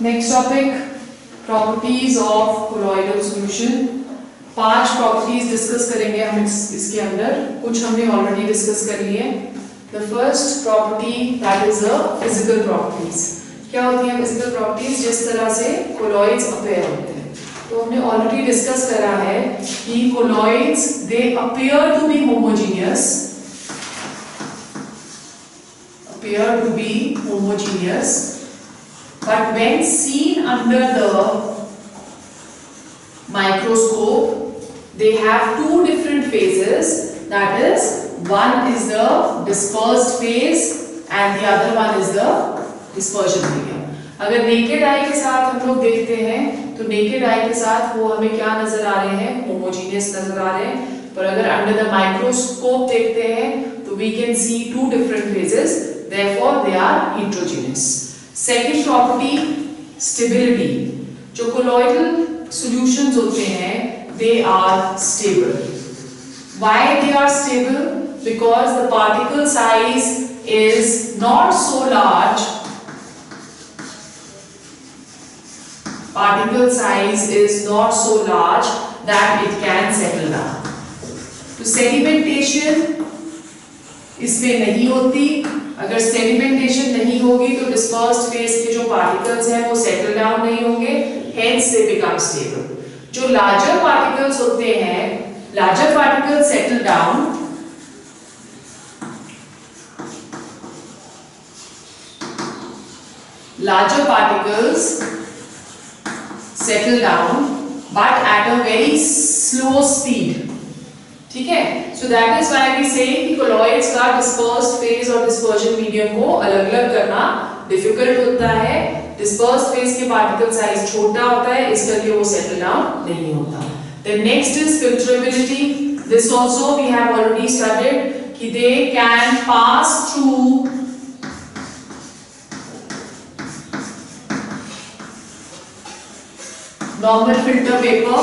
Next topic, properties of colloidal solution. 5 properties discuss करेंगे हम इसके अंदर। कुछ हमने ऑलरेडी डिस्कस कर लिए। The first property that is a physical properties. क्या होती है फिजिकल प्रॉपर्टीज? जिस तरह से कोलॉइड्स अपीयर होते हैं। तो हमने ऑलरेडी डिस्कस करा है कि colloids they appear to be homogeneous, but when seen under the microscope they have two different phases, that is one is the dispersed phase and the other one is the dispersion medium. अगर naked eye के साथ हम लोग देखते हैं तो naked eye के साथ वो हमें क्या नजर आ रहे हैं? होमोजीनियस नजर आ रहे हैं। पर अगर अंडर द माइक्रोस्कोप देखते हैं तो we can see two different phases, therefore they are heterogeneous. Second property, stability. जो colloidal solutions होते हैं they are stable. Why they are stable? Because the particle size is not so large. Particle size is not so large that it can settle down. तो sedimentation इसमें नहीं होती। अगर sedimentation नहीं होगी तो डिस्पर्स्ड फेज के जो पार्टिकल्स हैं वो सेटल डाउन नहीं होंगे, हेंस दे बिकम स्टेबल। जो लार्जर पार्टिकल्स होते हैं, larger particles settle down, larger particles settle down but at a very slow speed. ठीक है? So that is why we say कि colloids का dispersed phase और dispersion medium को अलग-अलग करना difficult होता है। Dispersed phase के particle size छोटा होता है, इस करके वो settle down नहीं होता। Then next is filtrability. This also we have already studied कि they can pass through normal filter paper,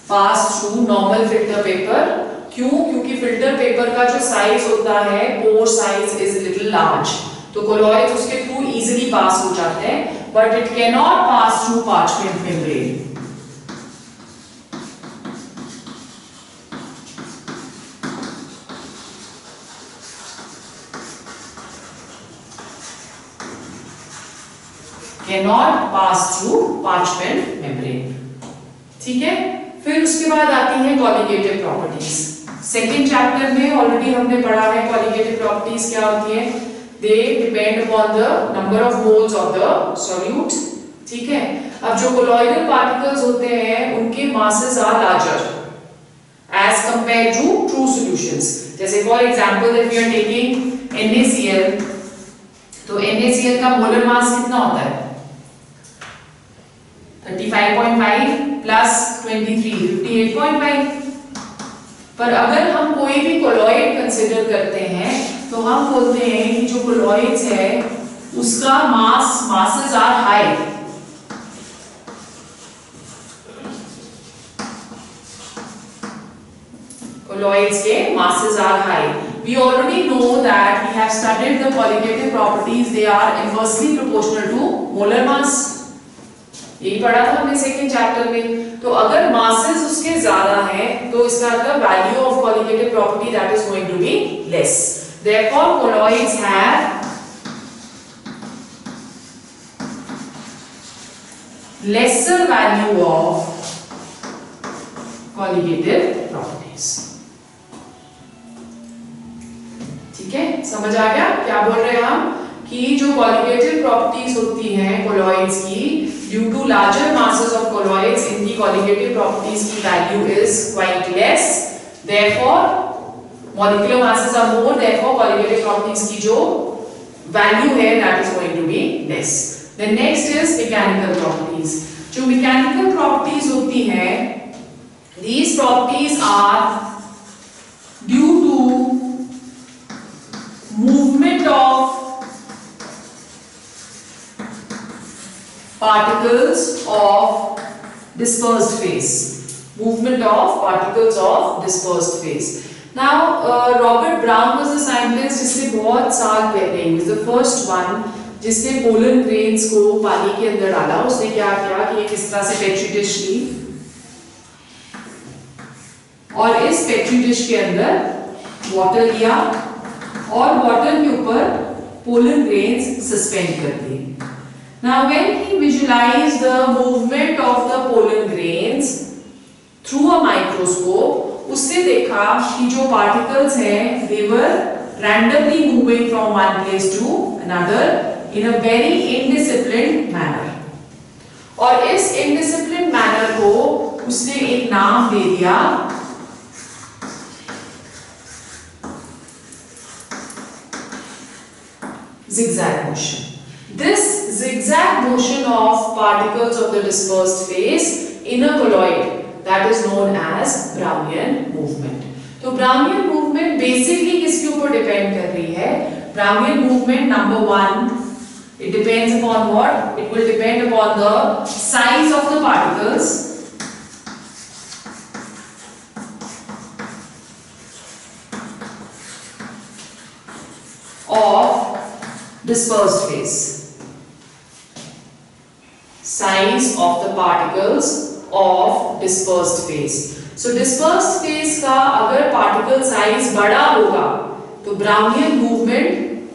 pass through normal filter paper. क्यों? क्योंकि फिल्टर पेपर का जो साइज होता है, pore size is little large, तो कोलॉइड्स उसके through easily pass हो जाते हैं, but it can not pass through parchment membrane. Can not pass through parchment membrane. ठीक है? फिर उसके बाद आती है कॉलिगेटिव प्रॉपर्टीज। सेकंड चैप्टर में ऑलरेडी हमने पढ़ा है कॉलिगेटिव प्रॉपर्टीज क्या होती है। They depend upon the number of moles of the solute. ठीक है? अब जो कोलॉइडल पार्टिकल्स होते हैं उनके masses are larger as compare to true solutions. जैसे for example if you are taking NaCl, तो NaCl का मोलर मास कितना होता है? 35.5 प्लस 23, 58.5। पर अगर हम कोई भी कोलॉइड कंसीडर करते हैं तो हम बोलते हैं कि जो कोलॉइड्स है उसका मासेस आर हाई। कोलॉइड्स के masses are high. We already know that we have studied the colligative properties. They are inversely proportional to molar mass. यही पढ़ा था हमने सेकंड चैप्टर में। तो अगर मासेस उसके ज्यादा हैं तो इसका मतलब value of colligative property that is going to be less. Therefore colloids have lesser value of colligative properties. ठीक है? समझ आ गया क्या बोल रहे हैं हम? कि जो कॉलिगेटिव प्रॉपर्टीज होती हैं कोलॉइड्स की, due to larger masses of colloids, इनकी कॉलिगेटिव प्रॉपर्टीज की value is quite less. Therefore molecular masses are more, therefore colligative properties की जो वैल्यू है that is going to be less. Then next is mechanical properties. जो mechanical properties होती हैं, these properties are due to movement of particles of dispersed phase. Movement of particles of dispersed phase. Now Robert brown was a scientist जिसने बहुत साल पहले, he was the first one जिसने pollen grains को पानी के अंदर डाला। उसने क्या किया कि एक इस तरह से पेट्री डिश ली और इस पेट्री डिश के अंदर वाटर लिया और वाटर के ऊपर पोलन ग्रेन्स सस्पेंड कर दिए। Now when he visualized the movement of the pollen grains through a microscope, उससे देखा कि जो particles हैं they were randomly moving from one place to another in a very indisciplined manner। और इस indisciplined manner को उसने एक नाम दे दिया zigzag motion। This zigzag motion of particles of the dispersed phase in a colloid, that is known as Brownian movement। तो Brownian movement basically किसके ऊपर डिपेंड कर रही है? Brownian movement number one, it depends upon what? It will depend upon the size of the particles of dispersed phase। Size of the particles of dispersed phase। So dispersed phase का अगर particle size बड़ा होगा तो Brownian movement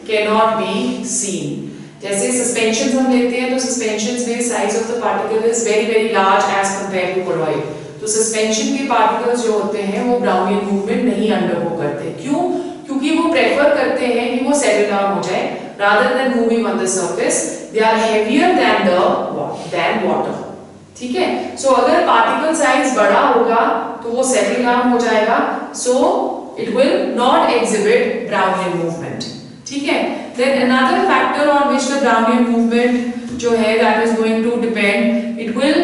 cannot be seen। जैसे suspensions हम लेते हैं तो suspensions में size of the particle is very very large as compared to colloid। तो suspension के particles जो होते हैं वो Brownian movement नहीं undergo करते। क्यों? क्योंकि वो प्रेफर करते हैं कि वो सेलुलर हो जाए rather than moving on the surface, they are heavier than water। ठीक है? So अगर particle size बड़ा होगा तो वो सेलुलर हो जाएगा, so it will not exhibit Brownian movement। ठीक है? Then another factor on which the Brownian movement जो है that is going to depend, it will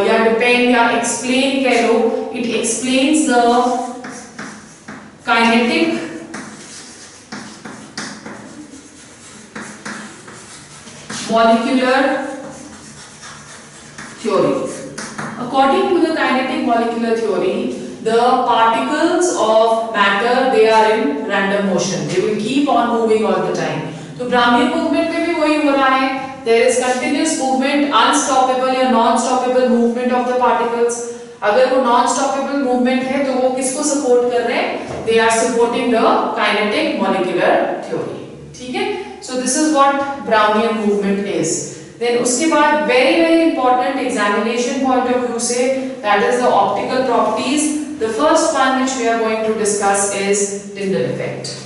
या depend या explain कह लो, it explains the kinetic molecular theory। According to the kinetic molecular theory, the particles of matter they are in random motion, they will keep on moving all the time। तो Brownian movement में भी वही हो रहा है, there is continuous movement, unstoppable या non-stoppable movement of the particles। अगर वो non-stoppable movement है तो वो किसको सपोर्ट कर रहे हैं? They are supporting the kinetic molecular theory। ठीक है? So this is what Brownian movement is। Then उसके बाद very very important examination point of view से that is the optical properties। The first one which we are going to discuss is Tyndall effect।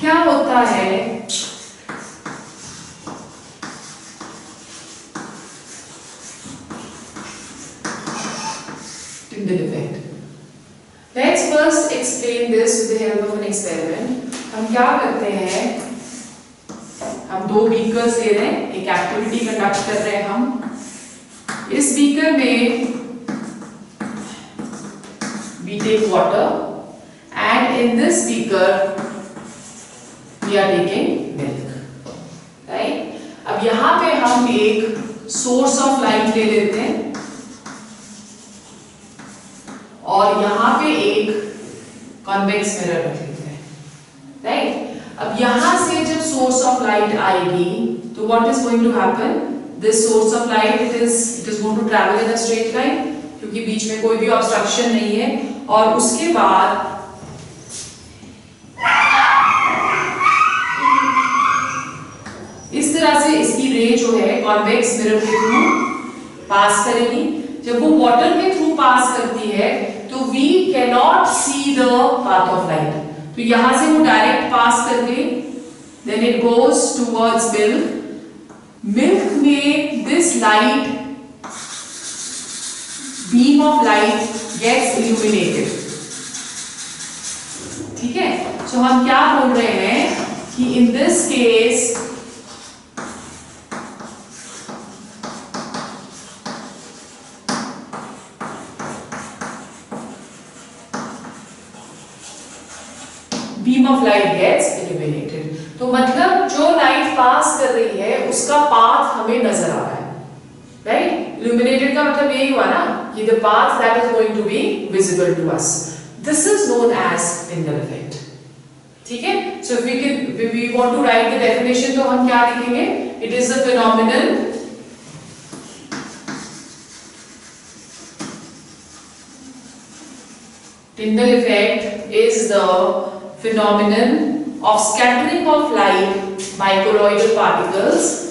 क्या होता है Tyndall effect? Let's first explain this with the help of an experiment। हम क्या करते हैं, हम दो बीकर्स ले रहे हैं, एक एक्टिविटी कंडक्ट कर रहे हैं हम। इस बीकर में we take water and in this beaker we are taking milk, right? अब यहाँ पे हम एक source of light ले लेते हैं और यहाँ पे एक convex mirror रख लेते हैं, right? अब यहाँ से जब source of light आएगी तो what is going to happen? This source of light it is going to travel in a straight line क्योंकि बीच में कोई भी obstruction नहीं है। और उसके बाद इस तरह से इसकी रे जो है कॉन्वेक्स मिरर के थ्रू पास करेगी। जब वो वाटर के थ्रू पास करती है तो we can not see the path of light. तो यहां से वो डायरेक्ट पास कर गई, then it goes towards milk. Milk में this light beam of light gets illuminated. ठीक है? सो हम क्या बोल रहे हैं कि in this case beam of light gets illuminated. तो मतलब जो लाइट पास कर रही है उसका पाथ हमें नजर आ रहा है, राइट? illuminated का मतलब यही हुआ ना कि the path that is going to be visible to us. This is known as Tyndall effect. ठीक है? So if we want to write the definition तो हम क्या लिखेंगे? It is a phenomenon Tyndall effect is the phenomenon of scattering of light by colloidal particles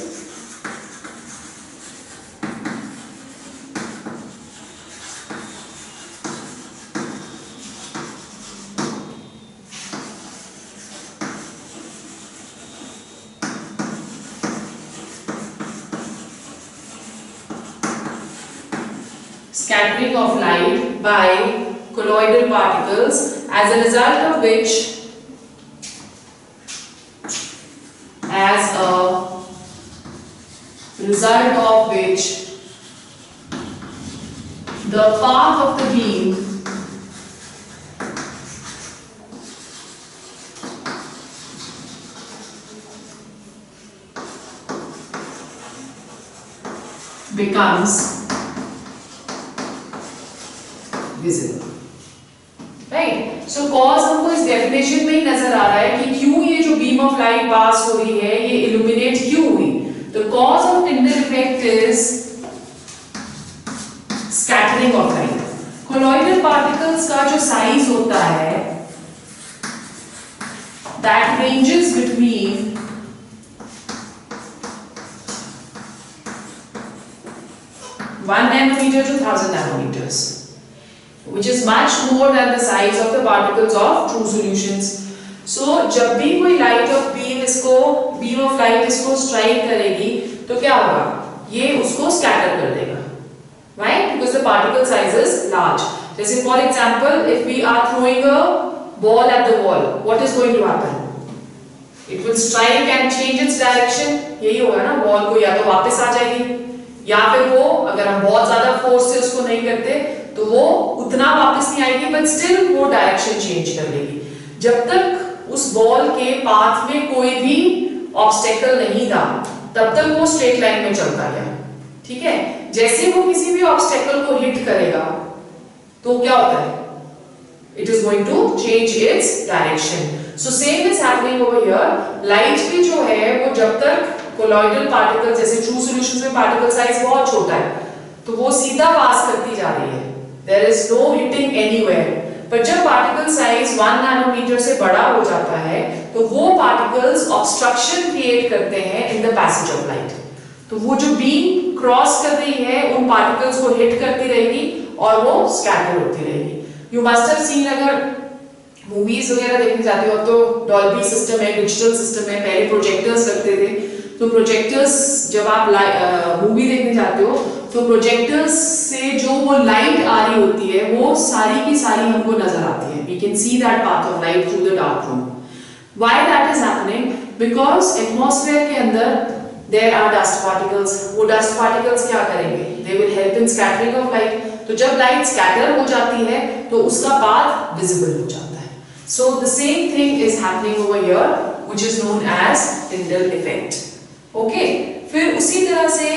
colloidal particles as a result of which the path of the beam becomes visible. Right? Show cause हमको इस definition में ही नजर आ रहा है कि क्यों ये जो बीम ऑफ लाइट पास हो रही है ये इल्यूमिनेट क्यों हुई. The cause of Tyndall effect is scattering of light. Colloidal particles का जो साइज होता है that ranges between 1 nanometer to 1000 nanometers, which is much more than the size of the particles of true solutions. So जब भी कोई light of beam of light इसको strike करेगी तो क्या होगा? ये उसको scatter कर देगा, right? Because the particle size is large. जैसे for example, if we are throwing a ball at the wall, what is going to happen? It will strike and change its direction. यही होगा ना, ball को या तो वापस आ जाएगी या फिर वो अगर हम बहुत ज्यादा फोर्स से उसको नहीं करते तो वो उतना वापस नहीं आएगी, बट स्टिल वो डायरेक्शन चेंज कर लेगी. जब तक उस बॉल के पाथ में कोई भी ऑब्स्टेकल नहीं था तब तक वो स्ट्रेट लाइन में चलता गया. ठीक है? जैसे वो किसी भी ऑब्स्टेकल को हिट करेगा तो क्या होता है? It is going to change its direction. So same is happening over here. Light भी जो है वो जब तक कोलॉइडल पार्टिकल जैसे ट्रू सॉल्यूशंस में पार्टिकल साइज बहुत छोटा है तो वो सीधा पास करती जा रही है. There is no hitting anywhere. पर जब पार्टिकल साइज 1 नैनोमीटर से बड़ा हो जाता है तो वो पार्टिकल्स ऑब्स्ट्रक्शन क्रिएट करते हैं in the passage of light. तो वो जो बीम क्रॉस कर रही है उन पार्टिकल्स को हिट करती रहेगी और वो स्कैटर होती रहेगी. यू मस्ट हैव सीन, अगर मूवीज वगैरह देखने जाते हो तो डॉल्बी सिस्टम है, डिजिटल सिस्टम है, पहले प्रोजेक्टर्स लगते थे. तो प्रोजेक्टर्स जब आप मूवी देखने जाते हो तो प्रोजेक्टर्स से जो वो लाइट आ रही होती है वो सारी की सारी हमको नजर आती है. We can see that path of light through the dark room. Why that is happening? Because atmosphere के अंदर देयर आर डस्ट पार्टिकल्स. वो डस्ट पार्टिकल्स क्या करेंगे? They will help in scattering of light. तो जब लाइट स्कैटर हो जाती है तो उसका पाथ विजिबल हो जाता है. So the same thing is happening over here which is known as Tyndall effect. Okay, फिर उसी तरह से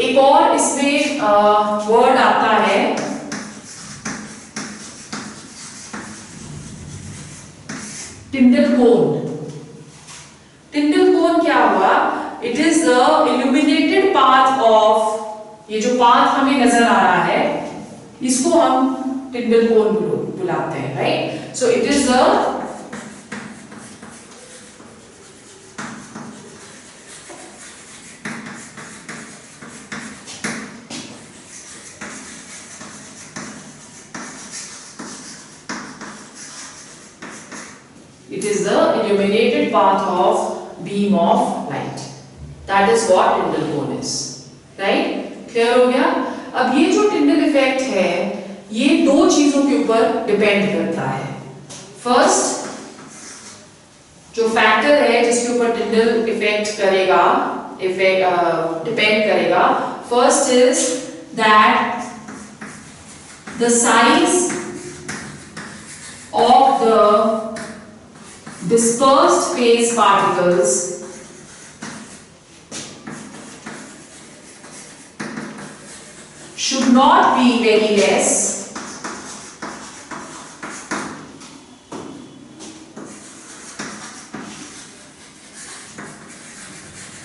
एक और इसमें वर्ड आता है Tyndall cone. Tyndall cone क्या हुआ? It is the illuminated path of, ये जो पाथ हमें नजर आ रहा है इसको हम Tyndall cone बुलाते हैं, right? So it is the illuminated path of beam of light. That is what Tyndall cone is. Right? Clear हो गया? अब ये जो Tyndall effect है ये दो चीजों के ऊपर डिपेंड करता है. फर्स्ट जो फैक्टर है जिसके ऊपर Tyndall effect करेगा, डिपेंड करेगा, first is that the size of the dispersed phase particles should not be very less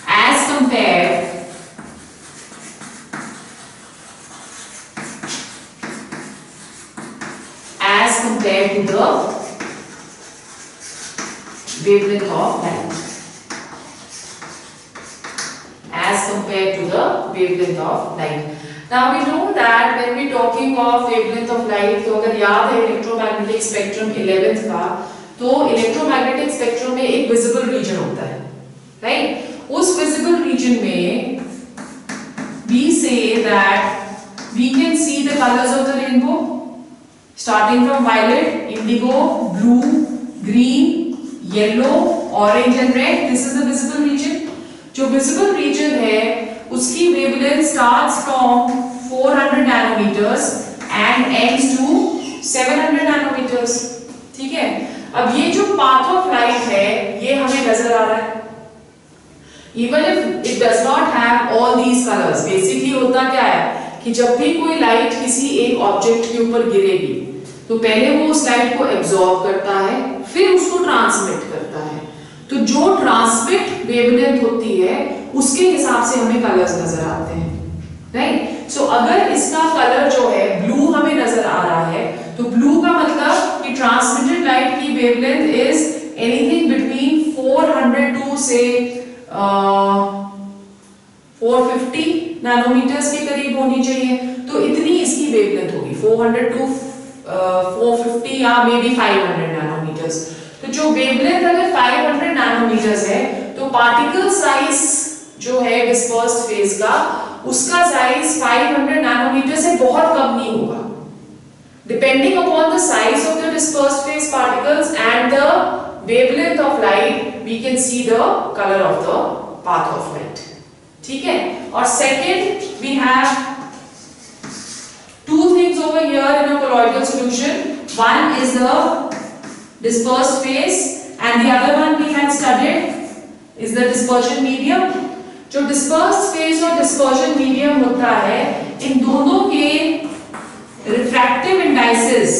as compared to the wavelength of light. As compared to the wavelength of light. Now we know that when we talking of wavelength of light, तो अगर याद है electromagnetic spectrum 11th का, तो electromagnetic spectrum में एक visible region होता है, राइट? उस विजिबल रीजन में we say that we can see the colors of the rainbow starting from violet, indigo, blue, green, yellow, orange and red. This is the visible region. जो visible region है उसकी wavelength starts from 400 nanometers and ends to 700 nanometers. ठीक है? अब ये जो path of light है ये हमें नजर आ रहा है. Even if it does not have all these colors, basically होता क्या है कि जब भी कोई लाइट किसी एक ऑब्जेक्ट के ऊपर गिरेगी तो पहले वो उस लाइट को एब्जॉर्ब करता है, फिर उसको ट्रांसमिट करता है. तो जो ट्रांसमिट वेवलेंथ होती है उसके हिसाब से हमें कलर्स नजर आते हैं, राइट? सो अगर इसका कलर जो है ब्लू हमें नजर आ रहा है तो ब्लू का मतलब कि ट्रांसमिटेड लाइट की wavelength is anything between 400 to से 450 नैनोमीटर्स के करीब होनी चाहिए. तो इतनी इसकी वेवलेंथ होगी, 400 टू 450 या मे बी 500 नैनोमीटर्स. तो जो वेवलेंथ अगर 500 नैनोमीटर्स है तो पार्टिकल साइज जो है डिस्पर्स्ड फेज का उसका साइज 500 नैनोमीटर से बहुत कम नहीं होगा. Depending upon the size of the dispersed phase particles and the wavelength of light we can see the color of the path of light. ठीक है? और second we have two things over here in a colloidal solution. One is the dispersed phase and the other one we had studied is the dispersion medium. जो dispersed phase और dispersion medium होता है इन दोनों के refractive indices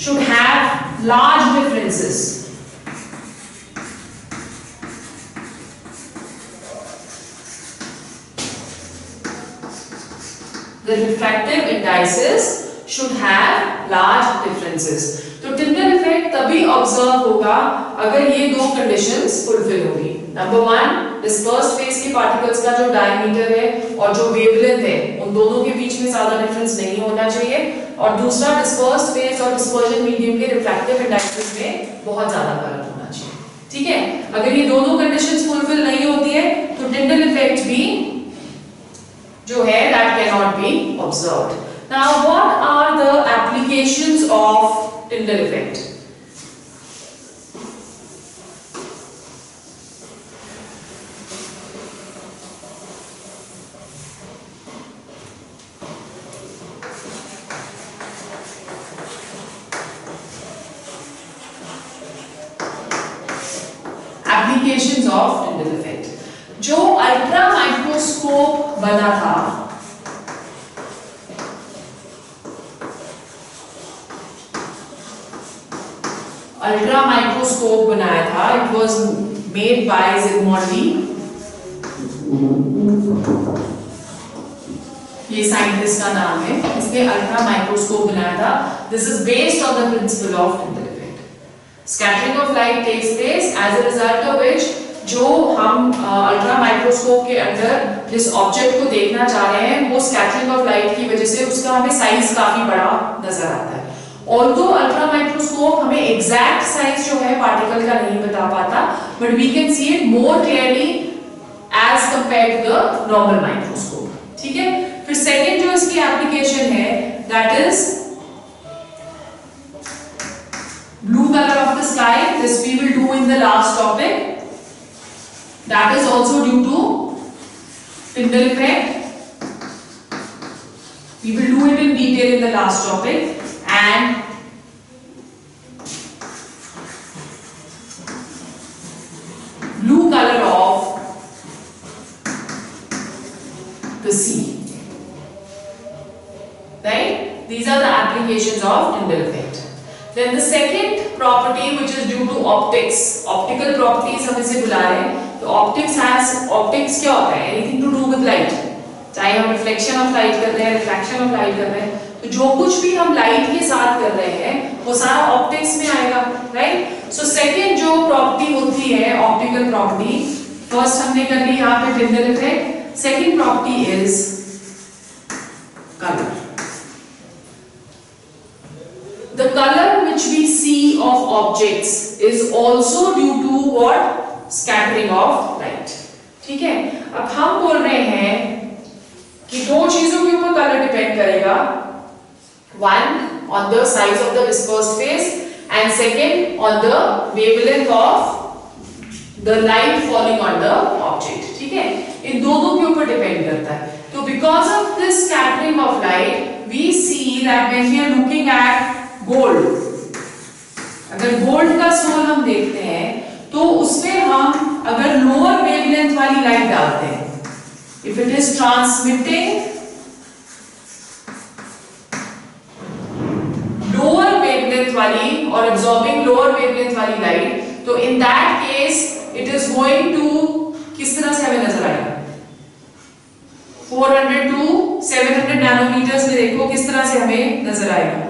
should have large differences. The refractive indices should have large differences. तो Tyndall effect तभी observe होगा अगर ये दो कंडीशंस फुलफिल होगी. नंबर 1, डिस्पर्स्ड फेज के पार्टिकल्स का जो डायमीटर है और जो वेवलेंथ है उन दोनों के बीच में ज्यादा डिफरेंस नहीं होना चाहिए. और दूसरा, डिस्पर्स्ड फेज और डिस्पर्जन मीडियम के रिफ्रैक्टिव इंडाइसेस में बहुत ज्यादा फर्क होना चाहिए. ठीक है? अगर ये दोनों कंडीशंस फुलफिल नहीं होती है तो टिंडल इफेक्ट भी जो है that can not be observed. Now what are the applications of Tyndall effect? Applications of Tyndall effect. जो अल्ट्रा माइक्रोस्कोप बना था बनाया था, it was made by Zsigmondy. ये साइंटिस्ट का नाम है, इसने अल्ट्रा माइक्रोस्कोप बनाया था. This is based on the principle of Tyndall effect. Scattering of light takes place as a result of which जो हम अल्ट्रा माइक्रोस्कोप के अंदर जिस ऑब्जेक्ट को देखना चाह रहे हैं वो स्कैटरिंग ऑफ लाइट की वजह से उसका हमें साइज काफी बड़ा नजर आता है. ऑल्दो अल्ट्रा माइक्रोस्कोप हमें एग्जैक्ट साइज जो है पार्टिकल का नहीं बता पाता, but we can see it more clearly as compared to the normal microscope. ठीक है? फिर सेकंड जो इसकी एप्लीकेशन है that is blue color of the sky. This we will do in the last topic. That is also due to Tyndall effect. We will do it in detail in the last topic. And applications of Tyndall effect. Then the second property which is due to optics, optical properties हम इसे बुला रहे हैं. तो optics क्या होता है? Anything to do with light. चाहे हम रिफ्लेक्शन ऑफ लाइट कर रहे हैं, रिफ्रैक्शन ऑफ लाइट कर रहे हैं, तो जो कुछ भी हम लाइट के साथ कर रहे हैं वो सारा ऑप्टिक्स में आएगा, राइट? सो सेकंड जो प्रॉपर्टी होती है ऑप्टिकल प्रॉपर्टी, फर्स्ट हमने कर ली यहाँ पे Tyndall effect, second property is colour. The color which we see of objects is also due to what? Scattering of light. ठीक है, अब हम बोल रहे हैं कि दो चीजों के ऊपर कलर डिपेंड करेगा. One on the size of the dispersed phase and second on the wavelength of the light falling on the object. ठीक है, इन दोनों के ऊपर डिपेंड करता है. तो because of this scattering of light, we see that when we are looking at gold, अगर gold का सोल हम देखते हैं तो उसमें हम अगर लोअर वेवलेंथ वाली लाइट डालते हैं, if it is transmitting lower wavelength वाली और absorbing lower wavelength वाली light, तो in that case it is going to किस तरह से हमें नजर आएगा? 400 to 700 नैनोमीटर्स में देखो किस तरह से हमें नजर आएगा.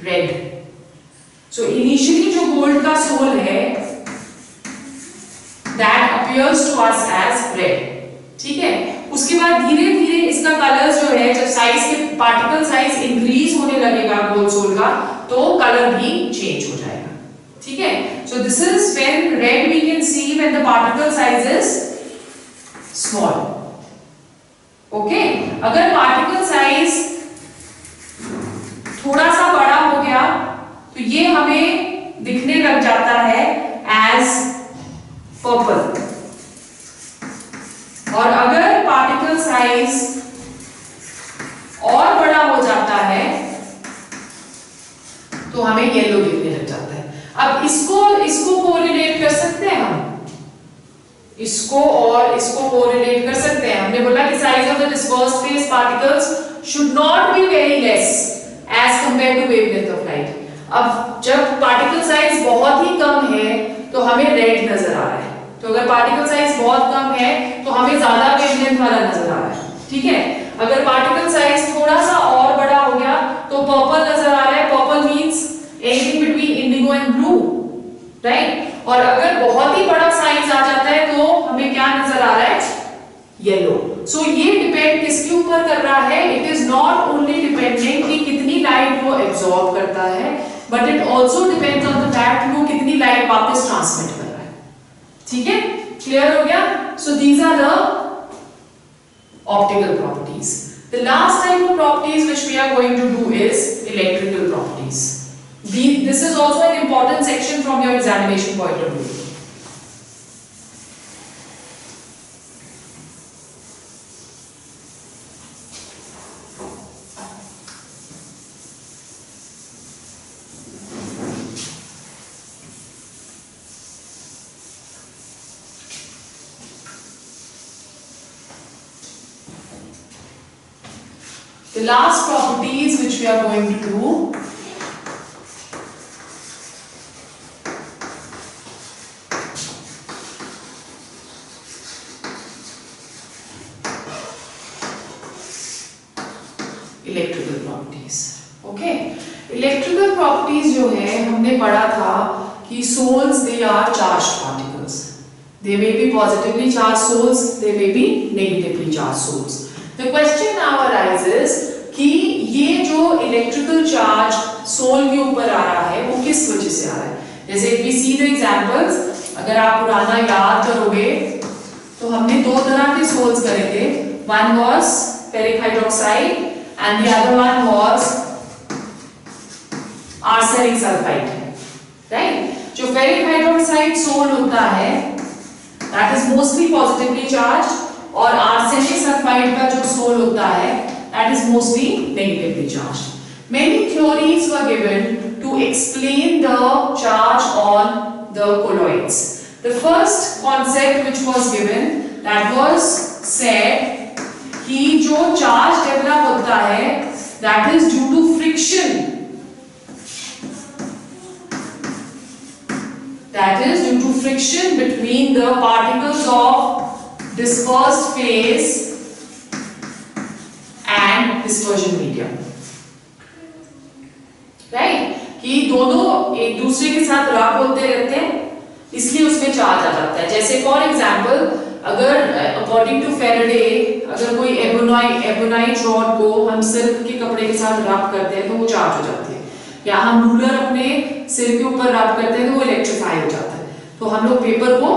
रेड. So initially जो गोल्ड का सोल है that appears to us as red. ठीक है, उसके बाद धीरे धीरे इसका कलर जो है, जब साइज के पार्टिकल साइज इंक्रीज होने लगेगा गोल्ड सोल का, तो कलर भी चेंज हो जाएगा. ठीक है, so this is when red we can see when the particle size is small. Okay, अगर पार्टिकल साइज थोड़ा सा बड़ा हो गया तो ये हमें दिखने लग जाता है एज पर्पल, और अगर पार्टिकल साइज और बड़ा हो जाता है तो हमें येलो दिखने लग जाता है. अब इसको कोरिलेट कर सकते हैं हम, इसको और इसको कोरिलेट कर सकते हैं. हमने बोला कि size of the dispersed phase particles should not be very less as compared to wavelength of light. अब जब पार्टिकल साइज बहुत ही कम है तो हमें रेड नजर आ रहा है, तो अगर पार्टिकल साइज बहुत कम है तो हमें ज्यादा वेवलेंथ वाला नजर आ रहा है. ठीक है, अगर पार्टिकल साइज थोड़ा सा और बड़ा हो गया तो पर्पल नजर आ रहा है. Purple means anything between Indigo and blue, right? और अगर बहुत ही बड़ा साइज आ जाता है तो हमें क्या नजर आ रहा है? येलो. सो ये डिपेंड किसके ऊपर कर रहा है? It is not only depending कि कितनी लाइट वो एब्सॉर्ब करता है, but it also depends on the fact कि वो कितनी लाइट वापस ट्रांसमिट कर रहा है. ठीक है, क्लियर हो गया? So these are the optical properties. The last type of properties which we are going to do is electrical properties. This is also an important section from your examination point of view. The last properties which we are going to do electrical properties. Okay, electrical properties जो है हमने पढ़ा था कि souls they are charged particles. They may be positively charged souls, they may be negatively charged souls. The question now arises कि ये जो electrical charge soul के ऊपर आ रहा है वो किस वजह से आ रहा है. जैसे if we see the examples, अगर आप पुराना याद करोगे तो हमने दो तरह के सोल्स करे थे. One was ferric hydroxide and the other one was arsenic sulfide, right? जो ferric hydroxide सोल होता है that is mostly positively charged, और आर्सेनिक सल्फाइड का जो सोल होता है that is mostly negatively charged. Many theories were given to explain the charge on the colloids. The first concept which was given, that was said कि जो charge develop होता है that is due to friction, that is due to friction between the particles of dispersed phase and dispersion medium, right? कि दोनों एक दूसरे के साथ रब होते रहते हैं, इसलिए उसमें चार्ज आ जाता है। जैसे फॉर एग्जांपल, अगर अकॉर्डिंग टू फेराडे अगर कोई एबोनाइट रॉड को हम सिल्क के कपड़े के साथ रब करते हैं तो वो चार्ज हो जाती है, या हम रूलर अपने सिर के ऊपर रब करते हैं तो वो इलेक्ट्रीफाई हो जाता है। तो हम लोग पेपर को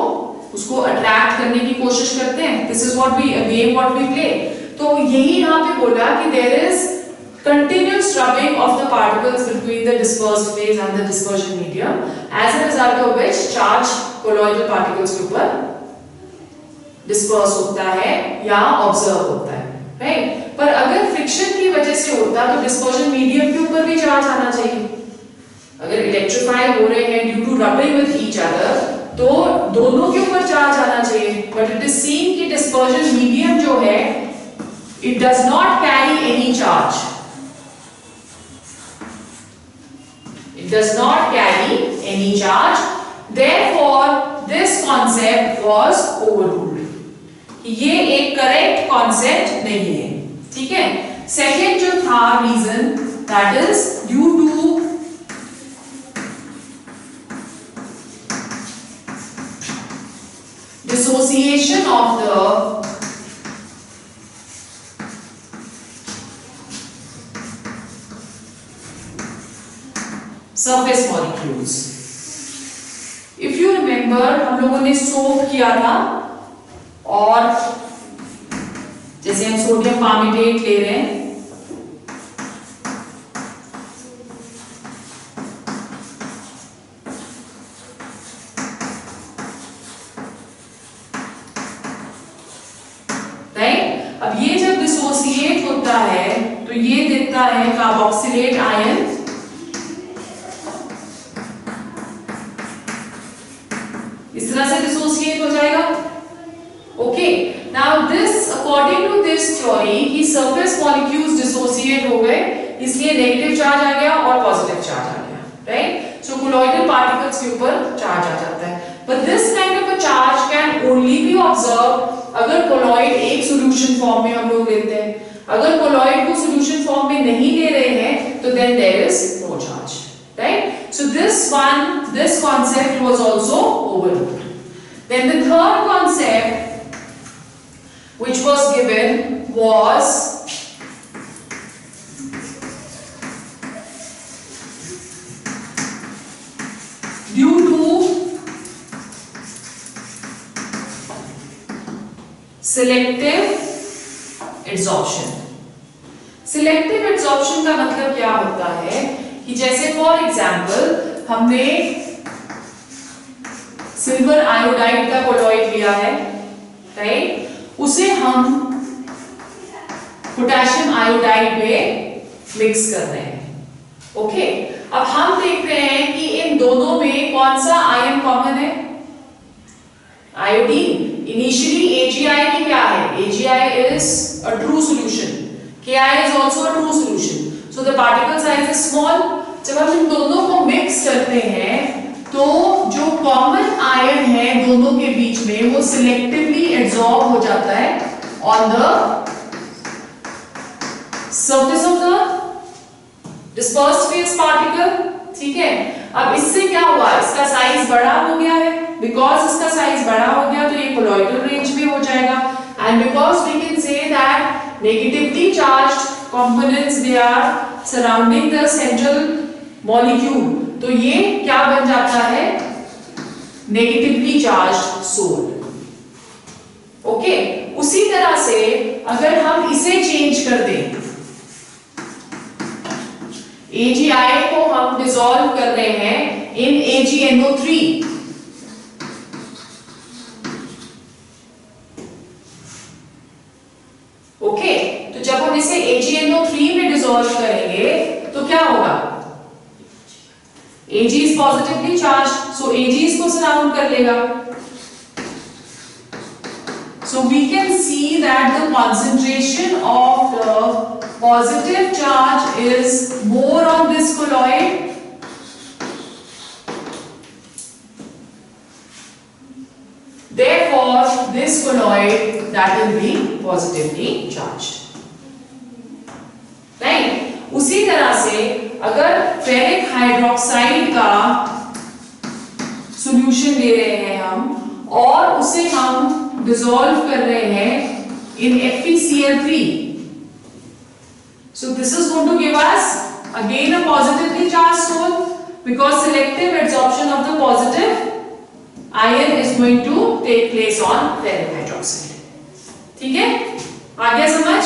उसको अट्रैक्ट करने की कोशिश करते हैं। This is what we, a game what we play. तो यही यहाँ पे बोला कि there is continuous rubbing of the particles between the dispersed phase and the dispersion medium, as a result of which charge colloidal particles के ऊपर disperse होता है या observe होता है, right? पर अगर friction की वजह से होता तो dispersion medium के ऊपर भी charge आना चाहिए। अगर electrify हो रहे हैं due to rubbing with each other तो दोनों के ऊपर charge आना चाहिए, but it is seen कि dispersion medium जो है it does not carry any charge. It does not carry any charge. Therefore, this concept was overruled. ये एक correct concept नहीं है, ठीक है? Second जो था reason, that is due to dissociation of the surface molecules. If you remember, हम लोगों ने सोप किया था, और जैसे हम सोडियम पार्मिटेट ले रहे हैं, राइट? अब ये जब डिसोसिएट होता है तो ये देता है कार्बोक्सिलेट आयन, इस तरह से डिसोसिएट हो जाएगा। Okay, now this according to this theory कि सरफेस मॉलिक्यूल्स डिसोसिएट हो गए, इसलिए नेगेटिव चार्ज आ गया और पॉजिटिव चार्ज आ गया, राइट? सो कोलॉइडल पार्टिकल्स के ऊपर चार्ज आ जाता है, but this kind of a charge can only B observe अगर कोलॉइड एक सॉल्यूशन फॉर्म में हम लोग लेते हैं। अगर कोलॉइड को सॉल्यूशन फॉर्म में नहीं ले रहे हैं तो then there is no charge, right? So this concept was also overruled. Then the third concept which was given was due to selective adsorption. Selective adsorption का मतलब क्या होता है कि जैसे फॉर एग्जाम्पल हमने सिल्वर आयोडाइड का कोलॉइड लिया है, राइट? उसे हम पोटेशियम आयोडाइड में मिक्स कर रहे हैं, ओके? अब हम देख रहे हैं कि इन दोनों में कौन सा आयन कॉमन है? आयोडीन। इनिशियली AgI की क्या है? AgI is a true solution, Ki is also a true solution. So the particle size is small. जब हम इन दोनों को मिक्स करते हैं तो जो कॉमन आयन है दोनों के बीच में वो सिलेक्टिवली एब्जॉर्ब हो जाता है on the surface of the dispersed phase particle, ठीक है? अब इससे क्या हुआ? इसका साइज बड़ा हो गया है, बिकॉज इसका साइज बड़ा हो गया तो ये कोलॉइडल रेंज में हो जाएगा, and because we can say that negatively charged components they are surrounding the central molecule, तो ये क्या बन जाता है? Negatively charged sol, okay? उसी तरह से अगर हम इसे चेंज कर दें, AgI को हम डिसॉल्व कर रहे हैं इन AgNO3, ओके? तो जब हम इसे AgNO3 में डिसॉल्व करेंगे तो क्या होगा? Ag is positively charged, so Ag इसको सराउंड कर लेगा, So we can see that the concentration of the positive charge is more on this colloid. Therefore, this colloid that will be positively charged. Right? उसी तरह से अगर ferric hydroxide का solution ले रहे हैं हम और उसे हम डिसॉल्व कर रहे हैं in FeCl3, so this is going to give us again a positively charged soul because selective adsorption of the positive ion is going to take place on ferric hydroxide. ठीक है, आ गया समझ?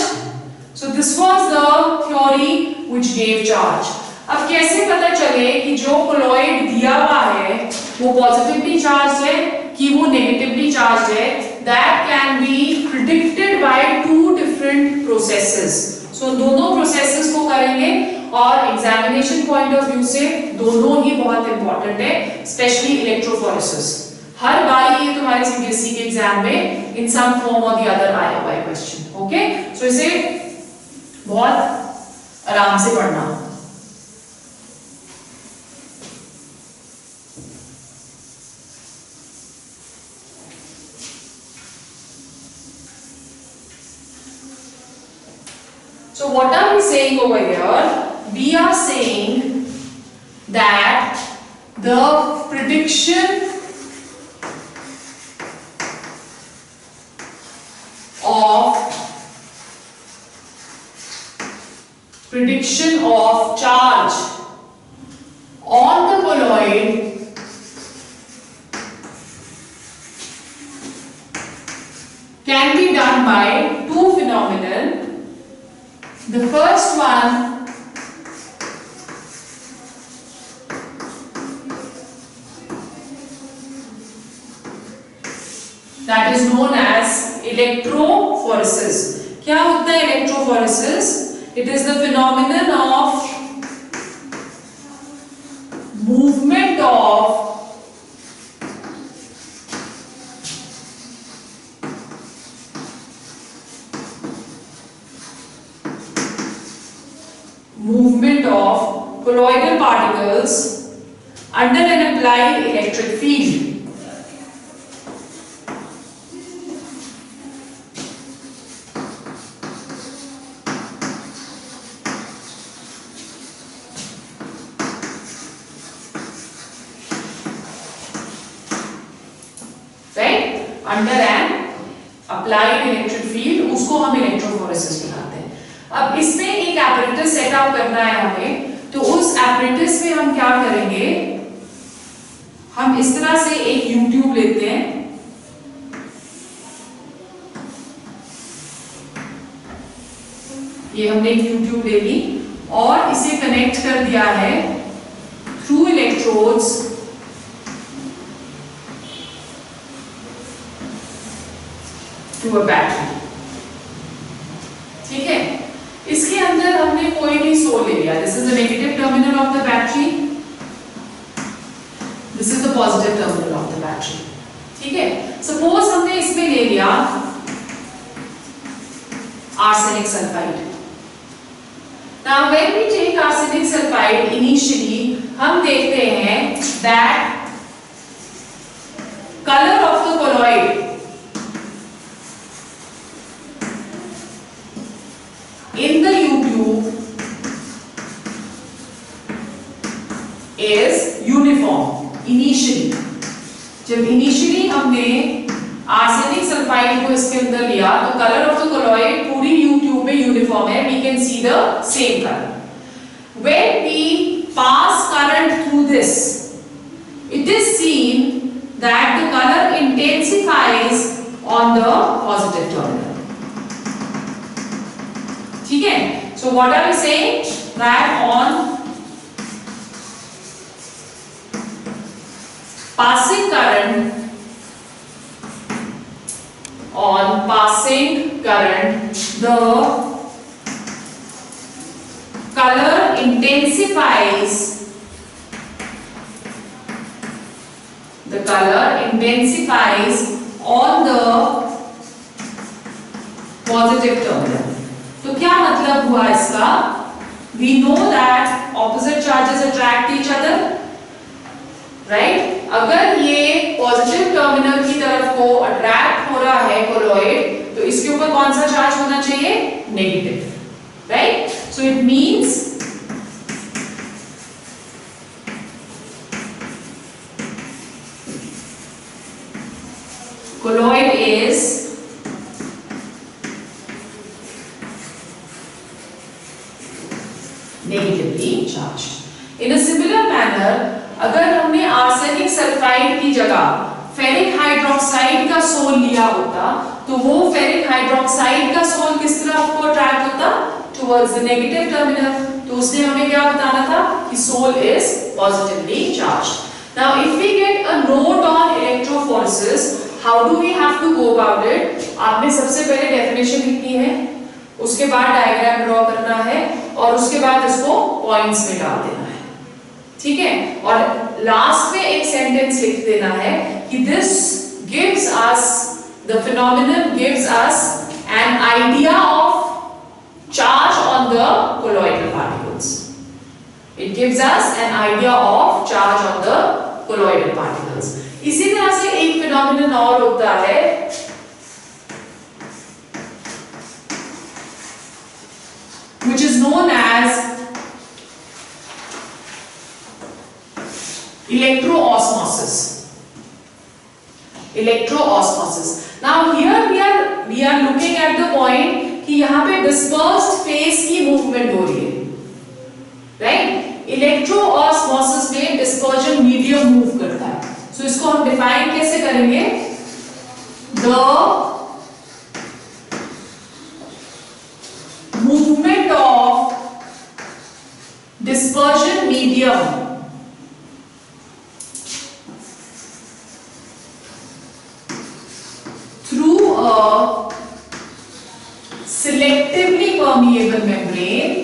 So this was the theory which gave charge. अब कैसे पता चले कि जो colloid दिया हुआ है वो positively charged है कि वो negatively charged है? That can be predicted by two different processes. So दोनों processes को करेंगे और examination point of view से दोनों ही बहुत important है, especially electrophoresis. हर बार ये तुम्हारे सीबीएसई के एग्जाम में इन सम फॉर्म और द अदर आया हुआ है क्वेश्चन. ओके, सो इसे बहुत आराम से पढ़ना. So what are we saying over here? We are saying that the prediction of charge on the colloid can be done by two phenomena. The first one that is known as electrophoresis. क्या होता है electrophoresis? It is the phenomenon of movement of colloidal particles under an applied electric field. Under N applied electric field, उसको हम electrophoresis कहते हैं. अब इसमें एक एपरेटस सेटअप करना है हमें, तो उस एपरेटस में हम क्या करेंगे, हम इस तरह से एक यूट्यूब लेते हैं, ये हमने एक यूट्यूब ले ली और इसे कनेक्ट कर दिया है through electrodes to a battery. ठीक है, इसके अंदर हमने कोई भी सोल ले लिया. This is the negative terminal of the battery, this is the positive terminal of the battery. ठीक है, सपोज हमने इसमें ले लिया arsenic sulphide. Now when we take arsenic sulfide initially, हम देखते हैं that color of the colloid in the U-tube is uniform initially. जब initially हमने आर्सेनिक सल्फाइड को इसके अंदर लिया तो कलर ऑफ द colloid पूरी U-tube में यूनिफॉर्म है. We can see the same color. When we pass current through this, it is seen that the color intensifies on the positive terminal. ठीक है, so what are we saying? That on passing current, the color intensifies on the positive terminal. तो क्या मतलब हुआ इसका? We know that opposite charges attract each other, right? अगर ये positive terminal की तरफ को अट्रैक्ट हो रहा है कोलॉइड, तो इसके ऊपर कौन सा चार्ज होना चाहिए? Negative, right? So it means colloid is negatively charged. In a similar manner, अगर हमने आर्सेनिक सल्फाइड की जगह फेरिक हाइड्रोक्साइड का सोल लिया होता, तो वो फेरिक हाइड्रोक्साइड का सोल किस तरफ को अट्रैक्ट होता? Towards the negative terminal. तो उसने हमें क्या बताना था कि sol is positively charged. Now if we get a note on electrophoresis, how do we have to go about it? आपने सबसे पहले डेफिनेशन लिखनी है, उसके बाद डायग्राम ड्रॉ करना है और उसके बाद इसको पॉइंट्स में डाल देना है, ठीक है? और लास्ट में एक सेंटेंस लिख देना है कि this gives us, the phenomenon gives us an idea of charge on the colloidal particles. It gives us an idea of charge on the colloidal particles. इसी तरह से एक फिनोमिनन और होता है which is known as electroosmosis. Electroosmosis. Now here we are looking at the point कि यहाँ पे dispersed phase की movement हो रही है, right? इलेक्ट्रोऑस्मोसिस में डिस्पर्जन मीडियम मूव करता है। सो इसको हम डिफाइन कैसे करेंगे? The movement of dispersion medium through a selectively permeable membrane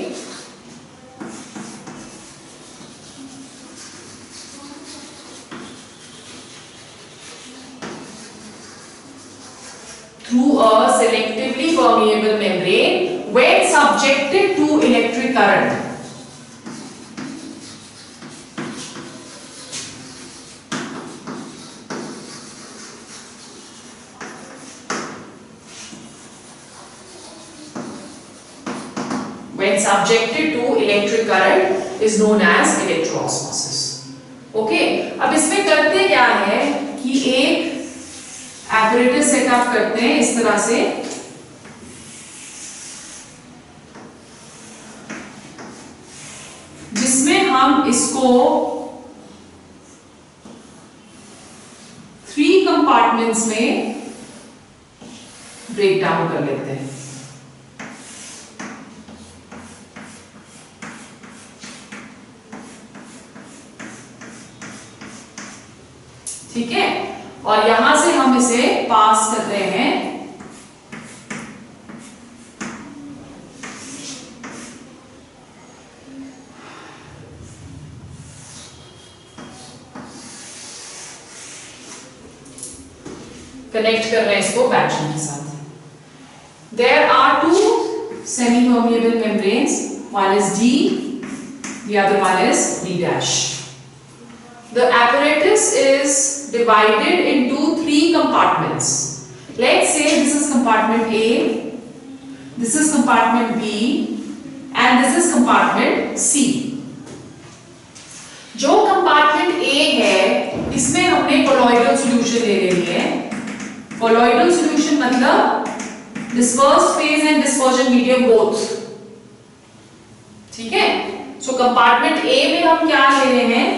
through a selectively permeable membrane when subjected to electric current. When subjected to electric current is known as electroosmosis. Okay, अब इसमें करते क्या है कि एक apparatus setup करते हैं इस तरह से, जिसमें हम इसको 3 कंपार्टमेंट्स में ब्रेक डाउन कर लेते हैं। ठीक है, और यहां से हम इसे पास कर रहे हैं कनेक्ट कर रहे हैं इसको बैटरी के साथ। There are 2 semi-permeable membranes, one is D, the other one is D dash. The apparatus is divided into 3 compartments. Let's say this is compartment A, this is compartment B, and this is compartment C. जो compartment A है, इसमें हमने colloidal solution ले लेनी है। Colloidal solution मतलब dispersed phase and dispersion medium both. ठीक है? So compartment A में हम क्या ले रहे हैं?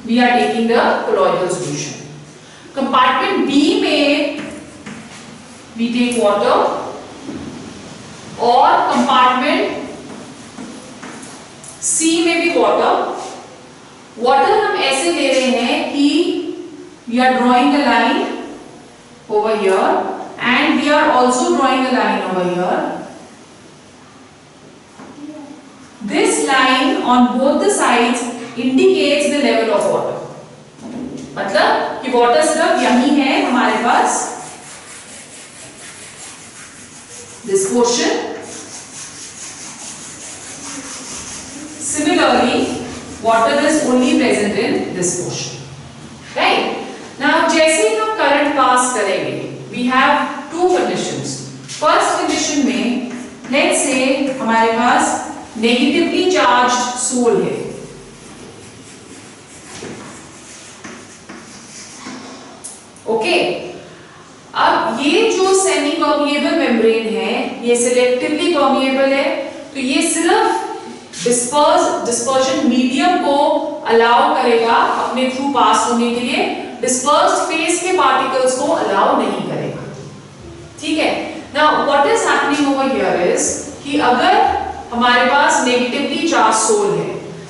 We are taking the colloidal solution. Compartment B में we take water, और compartment C में भी water. Water हम ऐसे ले रहे हैं कि we are drawing a line over here and we are also drawing a line over here. This line on both the sides indicates the level of water, मतलब कि वाटर सिर्फ यही है हमारे पास, this portion. Similarly, water is only present in this portion, right? Now, जैसे हम current pass करेंगे, we have two conditions. First condition में, let's say हमारे पास negatively charged soil है. Okay? अब ये जो सेमी परमिएबल मेम्ब्रेन है, ये सिलेक्टिवली परमिएबल है, तो ये सिर्फ डिस्पर्जन मीडियम को अलाउ करेगा अपने थ्रू पास होने के लिए, डिस्पर्स्ड फेज के पार्टिकल्स को अलाउ नहीं करेगा. ठीक है. Now what is happening over here is कि अगर हमारे पास नेगेटिवली चार्ज सोल है,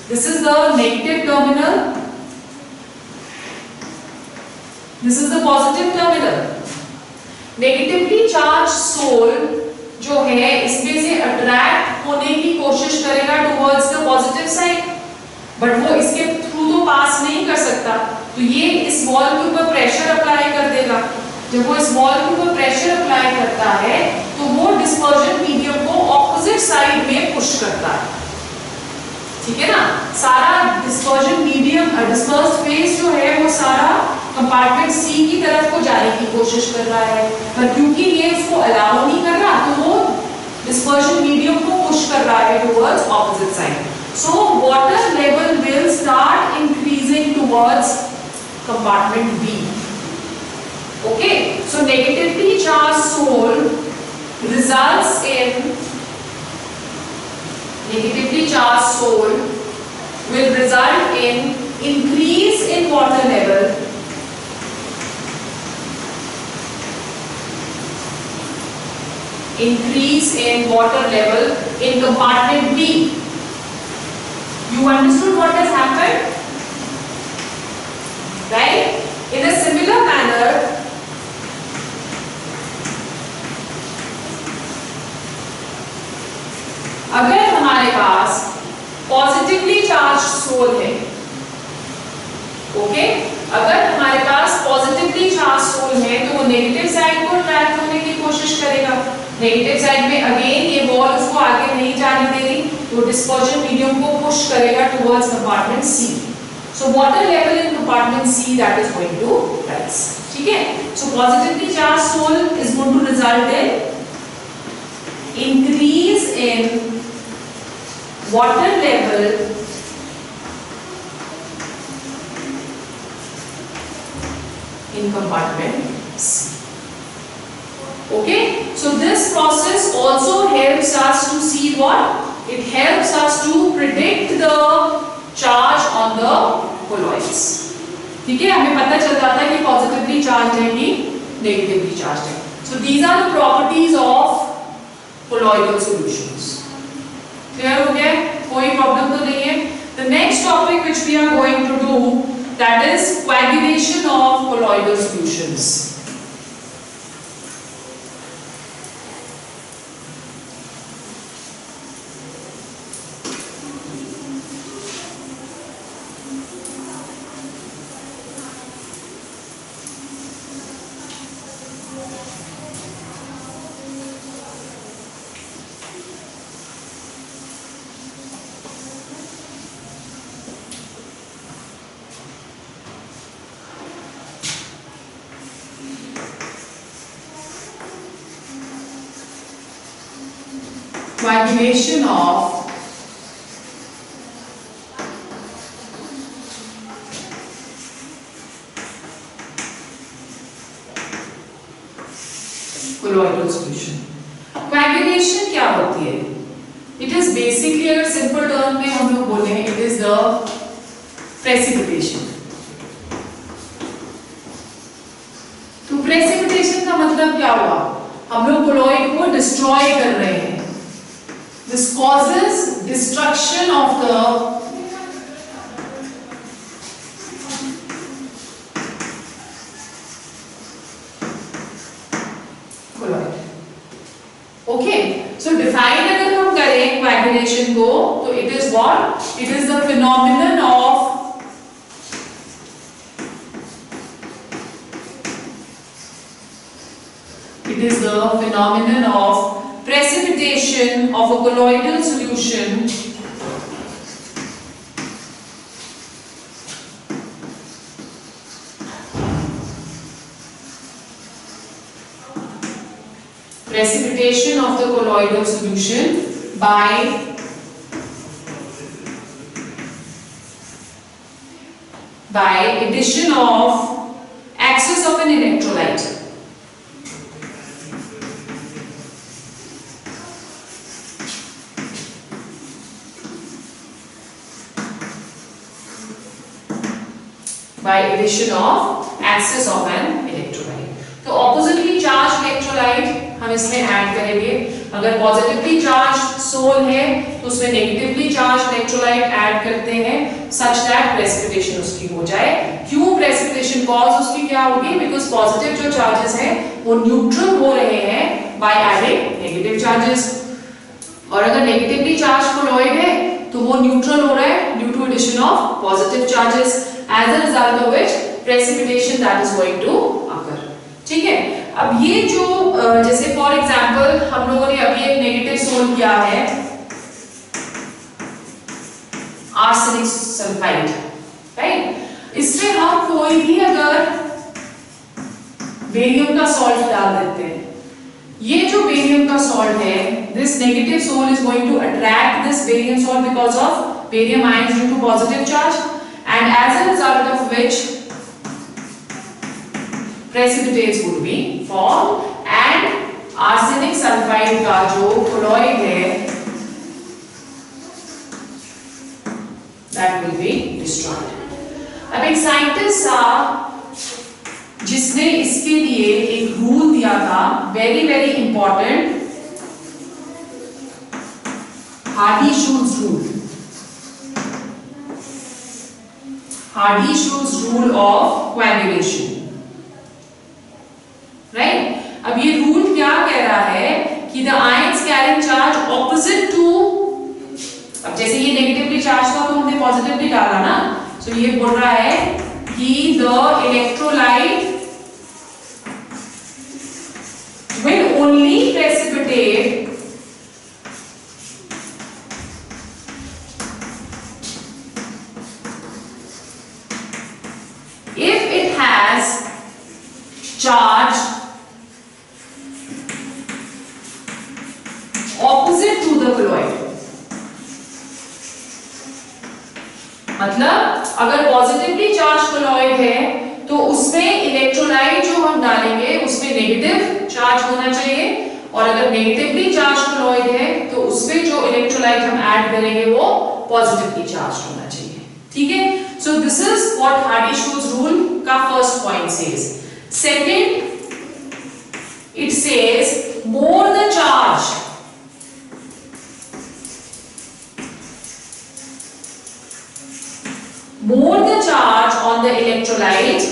this is the negative terminal, this is the positive terminal. Negatively charge sol जो है इसमें से अट्रैक्ट होने की कोशिश करेगा towards the positive side, but वो इसके थ्रू तो पास नहीं कर सकता, तो ये इस वॉल के ऊपर प्रेशर अप्लाई कर देगा. जब वो इस वॉल के ऊपर प्रेशर अप्लाई करता है तो वो डिस्पर्जन मीडियम को ऑपोजिट साइड में पुश करता है. ठीक है ना. सारा डिस्पर्जन मीडियम, डिस्पर्स्ड फेज जो है वो सारा कंपार्टमेंट सी की तरफ को जाने की कोशिश कर रहा है, पर क्योंकि ये उसको अलाउ नहीं कर रहा तो वो डिस्पर्जन मीडियम को पुश कर रहा है towards opposite side. So water level will start increasing towards compartment B. Okay. So negatively charge sol results in negatively charged soil will result in increase in water level, increase in water level in compartment B. You understood what has happened, right? In a similar manner, अगर हमारे पास positively charge sol है, okay, अगर हमारे पास positively charge sol है तो वो negative side को attract होने की कोशिश करेगा. नेगेटिव साइड में अगेन ये वॉल उसको आगे नहीं जाने देगी, तो डिस्पर्जन मीडियम को पुश करेगा towards compartment C. So water level in compartment C that is going to rise. ठीक है. So positively charge sol is going to result in increase in water level in compartment C. Okay, so this process also helps us to see what? It helps us to predict the charge on the colloids. ठीक है, हमें पता चल जाता है कि positively charge है कि नेगेटिवली चार्ज है. So these are the properties of colloidal solutions. Clear हो गया? कोई प्रॉब्लम तो नहीं है. The next topic which we are going to do, that is coagulation of colloidal solutions. Coagulation of colloidal solution. Coagulation क्या होती है? It is basically, अगर simple term में हम लोग बोले, it is the precipitation. तो precipitation का मतलब क्या हुआ? हम लोग colloid को destroy कर रहे हैं. This causes destruction of the colloid. Okay, so define अगर हम करें coagulation को, तो it is what? It is the phenomenon of It is the phenomenon of precipitation of a colloidal solution by addition of axis of an electrolyte. By addition of axis of an electrolyte. तो oppositely charged electrolyte हम इसमें add करेंगे. अगर positively charge sol है तो उसमें negatively charge electrolyte add करते हैं such that प्रेसिपिटेशन उसकी हो जाए. क्यों प्रेसिपिटेशन कॉज उसकी क्या होगी? बिकॉज पॉजिटिव जो चार्जेस हैं वो न्यूट्रल हो रहे हैं बाय एडिंग नेगेटिव चार्जेस, और अगर नेगेटिवली चार्ज कोलॉइड है तो वो न्यूट्रल हो रहा है due to addition of positive charges, as a result of which precipitation that is going to occur. ठीक है. अब ये जो जैसे फॉर एग्जांपल हम लोगों ने अभी एक नेगेटिव सोल्व किया है आर्सेनिक सल्फाइड, राइट. इसमें हम कोई भी अगर बेरियम का सॉल्ट डाल देते हैं, ये जो बेरियम का सॉल्ट है, this negative sol is going to attract this barium salt because of barium ions due to positive charge, and as a result of which precipitates would be formed and arsenic sulfide का जो colloid है that will be destroyed. अब एक scientist था जिसने इसके लिए एक रूल दिया था, very very important, Hardy-Schulze rule. Hardy-Schulze rule of coagulation. Right. अब ये रूल क्या कह रहा है कि the ions carrying charge opposite to, अब जैसे ये नेगेटिवली चार्ज था तो हमने पॉजिटिवली डाला ना, तो ये बोल रहा है कि the electrolyte will only precipitate if it has charge opposite to the colloid. मतलब अगर पॉजिटिवली चार्ज colloid है तो उसमें इलेक्ट्रोलाइट जो हम डालेंगे उसमें नेगेटिव चार्ज होना चाहिए, और अगर नेगेटिवली चार्ज colloid है तो उसमें जो इलेक्ट्रोलाइट हम ऐड करेंगे वो पॉजिटिवली चार्ज होना चाहिए. ठीक है. So this is what Hardy-Schulze rule का first point says. Second, it says more the charge, more the charge on the electrolyte,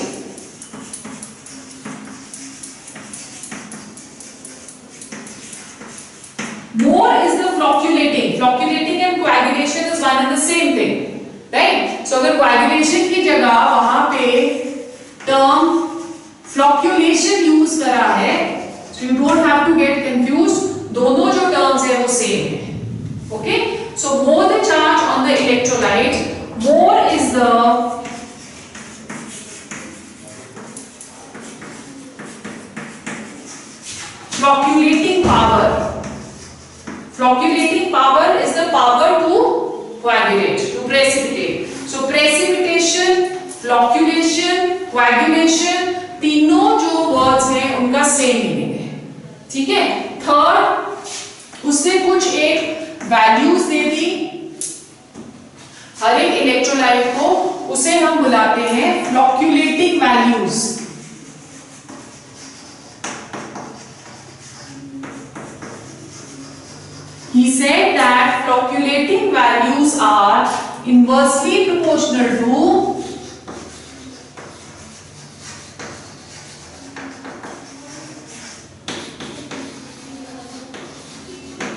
more is the flocculating. Flocculating and coagulation is one and the same thing, right? So अगर coagulation की जगह वहां पे term फ्लॉक्यूलेशन use करा है, so you don't have to get confused, दोनों जो terms है वो सेम है. Okay. So more the charge on the electrolyte, more is the flocculating power. Flocculating power is the power to coagulate, to precipitate. So precipitation, flocculation, coagulation, तीनों जो words हैं उनका same meaning है. ठीक है. थर्ड, उसने कुछ एक वैल्यूज दे दी हर एक इलेक्ट्रोलाइट को, उसे हम बुलाते हैं flocculating values. He said that flocculating values are inversely proportional to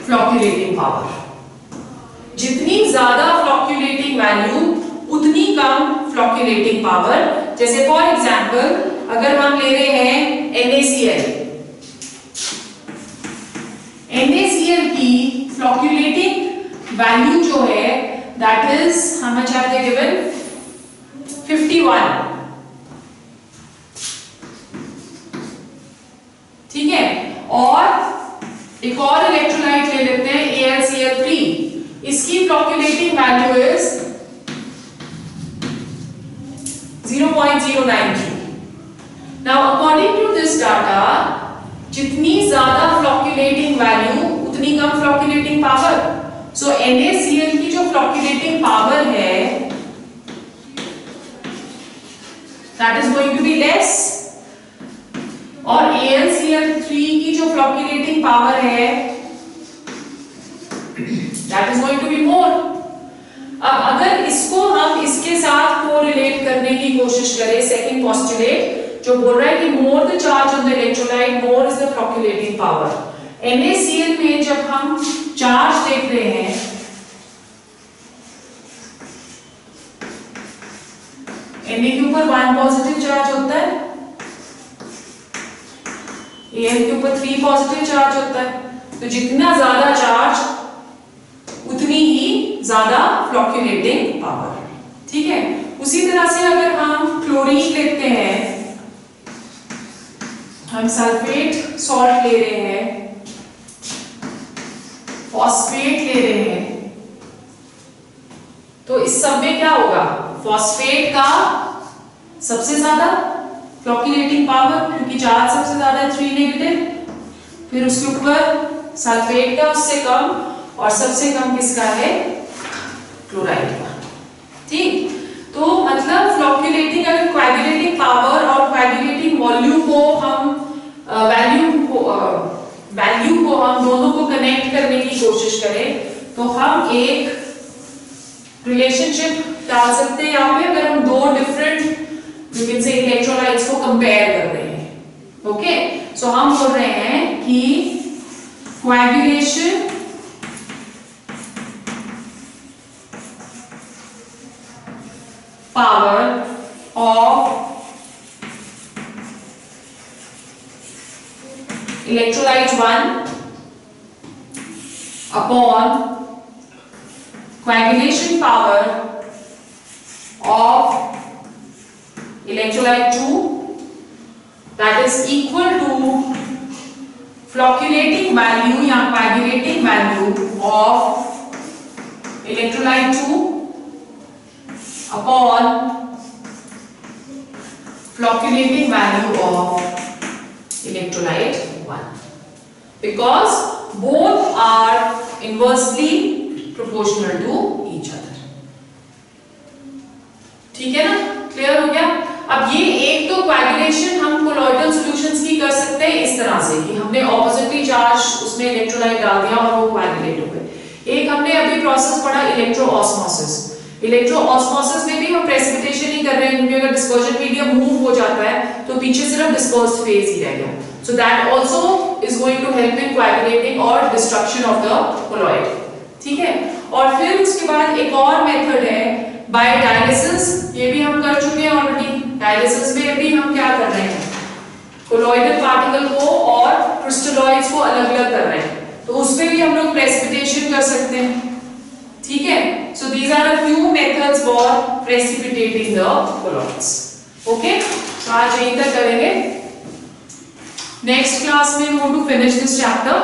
flocculating power. जितनी ज्यादा फ्लॉक्यूलेटिंग वैल्यू उतनी कम फ्लॉक्यूलेटिंग पावर. जैसे फॉर एग्जांपल अगर हम ले रहे हैं NaCl, NaCl की फ्लोक्यूलेटिंग वैल्यू जो है that is how much have they given 51, ठीक है। और एक और इलेक्ट्रोलाइट ले लेते हैं AlCl3, इसकी flocculating value is 0.093। Now according to this data, जितनी ज्यादा फ्लोक्यूलेटिंग वैल्यू उतनी कम फ्लोक्यूलेटिंग पावर। सो NaCl की जो फ्लोक्यूलेटिंग पावर है that is going to be less, और AlCl3 की जो फ्लोक्यूलेटिंग पावर है that is going to be more. अब अगर इसको हम इसके साथ कोरिलेट करने की कोशिश करें, सेकंड पोस्टुलेट जो बोल रहा है कि more the charge on the electrolyte more is the flocculating power. NaCl में जब हम चार्ज देख रहे हैं, Na के ऊपर 1 पॉजिटिव चार्ज होता है, Al के ऊपर 3 पॉजिटिव चार्ज होता है, तो जितना ज्यादा चार्ज उतनी ही ज्यादा फ्लोक्यूलेटिंग पावर, ठीक है। उसी तरह से अगर हम क्लोरीन लेते हैं, हम सल्फेट सॉल्ट ले रहे हैं, फॉस्फेट ले रहे हैं, तो इस सब में क्या होगा, फॉस्फेट का सबसे ज्यादा फ्लोक्यूलेटिंग पावर क्योंकि चार्ज सबसे ज्यादा है 3 नेगेटिव, फिर उसके ऊपर सल्फेट का उससे कम, और सबसे कम किसका है, क्लोराइड का, ठीक। तो मतलब फ्लोक्यूलेटिंग अगर कोएगुलेटिंग पावर और कोएगुलेटिंग वॉल्यूम को हम वैल्यू को हम दोनों को कनेक्ट करने की कोशिश करें तो हम एक रिलेशनशिप डाल सकते हैं यहाँ पे, अगर हम दो different you can say electrolytes को कंपेयर कर रहे हैं, ओके। सो हम बोल रहे हैं कि coagulation power of electrolyte 1 upon coagulation power of electrolyte 2 that is equal to flocculating value या coagulating value of electrolyte 2 upon flocculating value of electrolyte 1, because both are inversely proportional to each other, ठीक है ना, clear हो गया। अब ये एक तो कोएगुलेशन हम कोलॉइडल सॉल्यूशंस की कर सकते हैं इस तरह से कि हमने ऑपोजिटली चार्ज उसमें इलेक्ट्रोलाइट डाल दिया और वो कोएगुलेट हो गए। एक हमने अभी प्रोसेस पढ़ा इलेक्ट्रोऑस्मोसिस, इलेक्ट्रोऑस्मोसिस में भी हम प्रेसिपिटेशन ही कर रहे हैं क्योंकि अगर डिस्पर्जन मीडियम मूव हो जाता है तो पीछे सिर्फ डिस्पर्स्ड फेज ही रह गया, so that also is going to help in coagulating or destruction of the colloid, ठीक है। और फिर उसके बाद एक और मेथड है बाय डायलिसिस, ये भी हम कर चुके हैं ऑलरेडी। डायलिसिस में भी हम क्या कर रहे हैं, कोलॉइडल पार्टिकल को और क्रिस्टलॉइड्स को अलग अलग कर रहे हैं, तो उसमें भी हम लोग प्रेसिपिटेशन कर सकते हैं, ठीक है। So these are a few methods for precipitating the colloids, okay। तो आज यहीं तक करेंगे, नेक्स्ट क्लास में we want to finish this chapter।